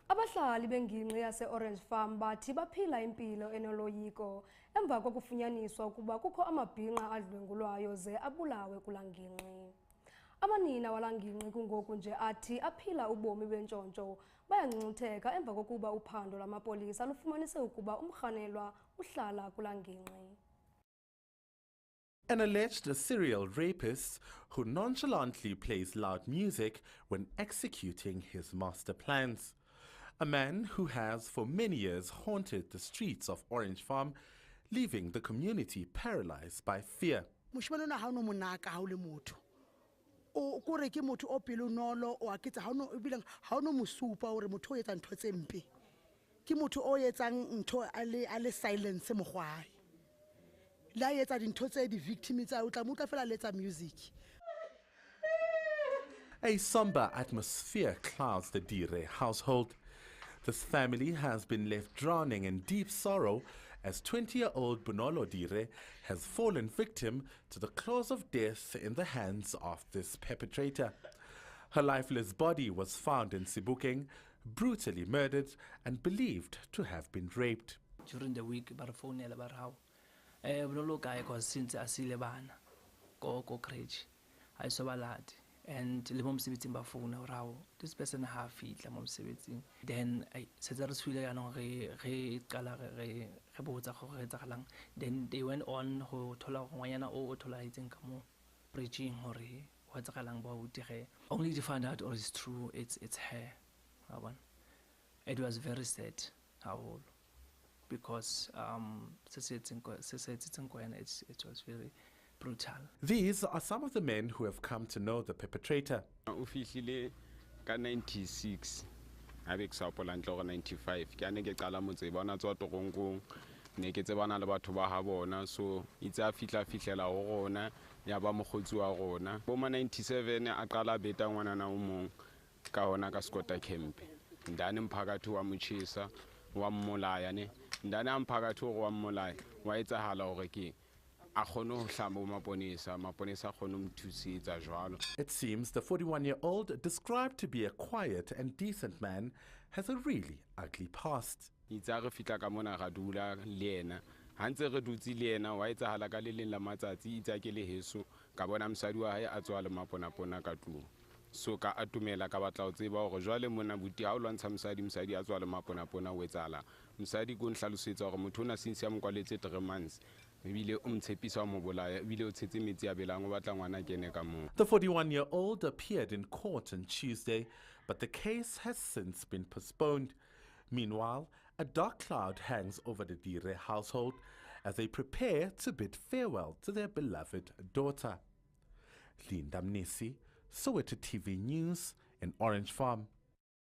Abahlali bengingqi yase-Orange Farm bathi baphila impilo enoloyiko emva kokufunyaniswa ukuba kukho amabhinqa adlwengulwayo ze abulawe kulaa ngingqi. Amanina walaa ngingqi kungoku nje athi aphila ubomi bentshontsho bayangcungcutheka emva kokuba uphando lwamapolisa lufumanise ukuba umrhanelwa uhlala kulaa ngingqi. An alleged serial rapist who nonchalantly plays loud music when executing his master plans. A man who has for many years haunted the streets of Orange Farm, leaving the community paralyzed by fear. O kore ke motho o pelo nolo o aketsa ha ono mosupa hore motho o etsa ntho tse mpe ke motho o etsang ntho ale silence mogwae la etsa dintho tse di victim tsa o tla motla fela letsa music. A somber atmosphere clouds the Dire household. This family has been left drowning in deep sorrow as 20-year-old Bonolo Dire has fallen victim to the claws of death in the hands of this perpetrator. Her lifeless body was found in Sebokeng, brutally murdered and believed to have been raped. During the week, about phone about how Bonolo guy was since asile bana go crazy. I saw a lad. And le mom sebetsing ba phone rao this person ha fitla mom sebetsing then I said re swile ya no re qala re botsa go re tsagalang then they went on ho thola ngwanyana o thola itseng ka mo preaching hore wa tsagalang ba utige only to find out or is true it's her. It was very sad how because it was very brutal. These are some of the men who have come to know the perpetrator. Ufihlile ka 96 abe kusapola ntlo 95 ke ane ke qala motse bona tswa togongong ne ke tsebana le batho ba ha bona so itse a fihlela ho rona ya ba mogotsi wa rona bo ma 97 a qala beta ngwana na o mong ka hona ka Scotta Camp ndane mphakathi wa mochisa wa mmolaya ne ndane mphakathi wa mmolaya wa etsahala hore ke. It seems the 41-year-old, described to be a quiet and decent man, has a really ugly past. So ka atumela ka batla o tseba hore jwale mona buti ha o lwantsha msadi a tswa le mapona o etsala msadi go nhlalosetsa hore motho ona since ya mokwaletse 3 months ebile o mtshepisa wa mobolaya ebile o tshetse metsi a belang o batla ngwana kene ka mo. The 41-year-old appeared in court on Tuesday, but the case has since been postponed. Meanwhile, a dark cloud hangs over the Dire household as they prepare to bid farewell to their beloved daughter. Linda Mnisi, Soweto TV News in Orange Farm.